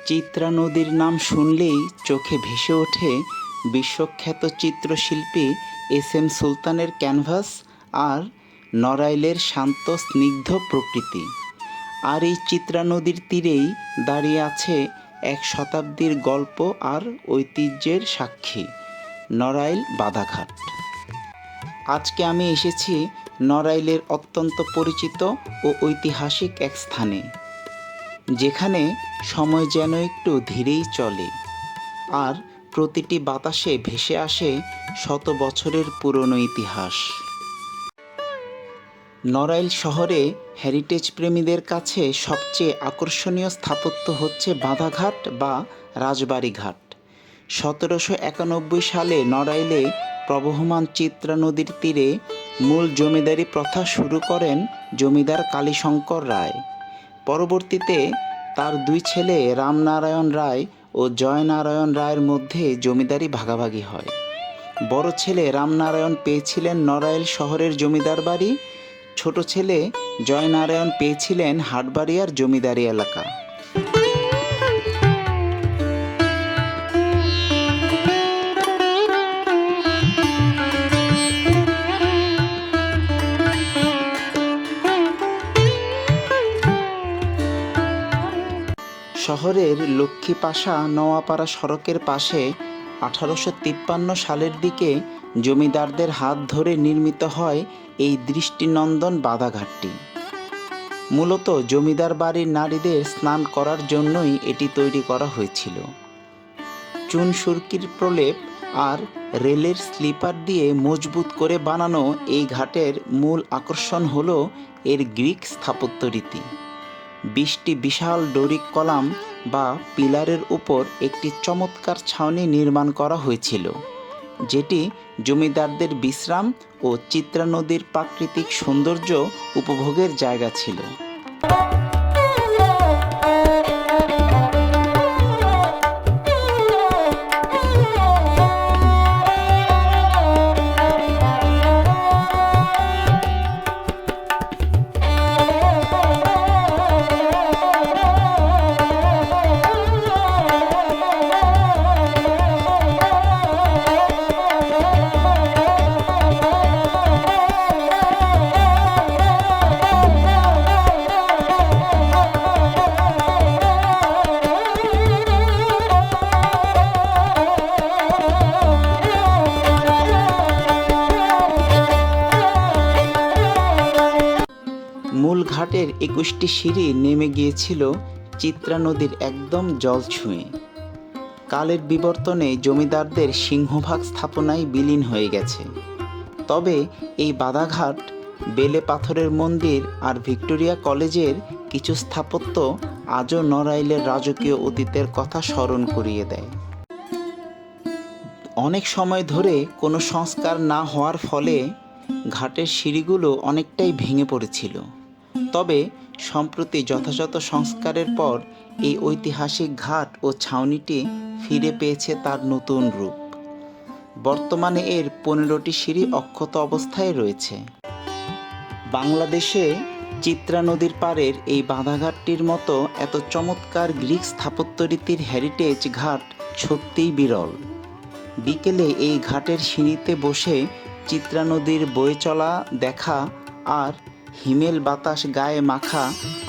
চিত্রা নদীর নাম শুনলেই চোখে ভেসে ওঠে বিশ্বখ্যাত চিত্রশিল্পী এস.এম. সুলতানের ক্যানভাস আর নড়াইলের শান্ত স্নিগ্ধ প্রকৃতি। আর এই চিত্রা নদীর তীরেই দাঁড়িয়ে আছে এক শতাব্দীর গল্প আর ঐতিহ্যের সাক্ষী নড়াইল বাধাঘাট। আজকে আমি এসেছি নড়াইলের অত্যন্ত পরিচিত ও ঐতিহাসিক এক স্থানে, যেখানে সময় যেন একটু ধীরেই চলে আর প্রতিটি বাতাসে ভেসে আসে শত বছরের পুরনো ইতিহাস। নড়াইল শহরে হেরিটেজ প্রেমীদের কাছে সবচেয়ে আকর্ষণীয় স্থাপত্য হচ্ছে বাধাঘাট বা রাজবাড়ি ঘাট। 1791 সালে নড়াইলে প্রবহমান চিত্রা নদীর তীরে মূল জমিদারি প্রথা শুরু করেন জমিদার কালীশঙ্কর রায়। পরবর্তীতে তার দুই ছেলে রামনারায়ণ রায় ও জয়নারায়ণ রায়ের মধ্যে জমিদারি ভাগাভাগি হয়। বড় ছেলে রামনারায়ণ পেয়েছিলেন নড়াইল শহরের জমিদার বাড়ি, ছোট ছেলে জয়নারায়ণ পেয়েছিলেন হাটবাড়িয়ার জমিদারি এলাকা। শহরের লক্ষ্মীপাশা নোয়াপাড়া সড়কের পাশে 1853 সালের দিকে জমিদারদের হাত ধরে নির্মিত হয় এই দৃষ্টিনন্দন বাধাঘাটটি। মূলত জমিদার বাড়ির নারীদের স্নান করার জন্যই এটি তৈরি করা হয়েছিল। চুন সুরকির প্রলেপ আর রেলের স্লিপার দিয়ে মজবুত করে বানানো এই ঘাটের মূল আকর্ষণ হলো এর গ্রিক স্থাপত্য রীতি। 20টি বিশাল ডোরিক কলাম বা পিলারের উপর একটি চমৎকার ছাউনি নির্মাণ করা হয়েছিল, যেটি জমিদারদের বিশ্রাম ও চিত্রা নদীর প্রাকৃতিক সৌন্দর্য উপভোগের জায়গা ছিল। মূল ঘাটের 21টি সিঁড়ি নেমে গিয়েছিল চিত্রা নদীর একদম জল ছুঁয়ে। কালের বিবর্তনে জমিদারদের সিংহভাগ স্থাপনায় বিলীন হয়ে গেছে। তবে এই বাধাঘাট, বেলে পাথরের মন্দির আর ভিক্টোরিয়া কলেজের কিছু স্থাপত্য আজও নড়াইলের রাজকীয় অতীতের কথা স্মরণ করিয়ে দেয়। অনেক সময় ধরে কোনো সংস্কার না হওয়ার ফলে ঘাটের সিঁড়িগুলো অনেকটাই ভেঙে পড়েছিল। তবে সম্প্রতি যথাযথ সংস্কারের পর এই ঐতিহাসিক ঘাট ও ছাউনিটি ফিরে পেয়েছে তার নতুন রূপ। বর্তমানে এর 15টি সিঁড়ি অক্ষত অবস্থায় রয়েছে। বাংলাদেশে চিত্রা নদীর পাড়ের এই বাধাঘাটটির মতো এত চমৎকার গ্রিক স্থাপত্যরীতির হেরিটেজ ঘাট সত্যিই বিরল। বিকেলে এই ঘাটের সিঁড়িতে বসে চিত্রা নদীর বয়ে চলা দেখা আর হিমেল বাতাস গায়ে মাখা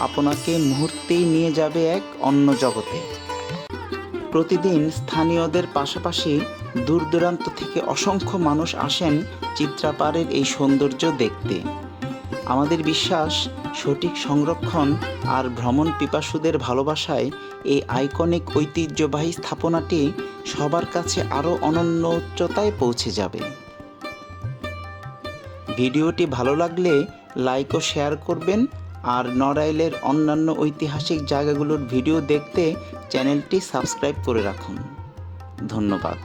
আপনাকে মুহূর্তেই নিয়ে যাবে এক অন্য জগতে। প্রতিদিন স্থানীয়দের পাশাপাশি দূর দূরান্ত থেকে অসংখ্য মানুষ আসেন চিত্রাপাড়ের এই সৌন্দর্য দেখতে। আমাদের বিশ্বাস, সঠিক সংরক্ষণ আর ভ্রমণ পিপাসুদের ভালোবাসায় এই আইকনিক ঐতিহ্যবাহী স্থাপনাটি সবার কাছে আরও অনন্য উচ্চতায় পৌঁছে যাবে। ভিডিওটি ভালো লাগলে লাইক ও শেয়ার করবেন, আর নড়াইলের অন্যান্য ঐতিহাসিক জায়গাগুলোর ভিডিও দেখতে চ্যানেলটি সাবস্ক্রাইব করে রাখুন। ধন্যবাদ।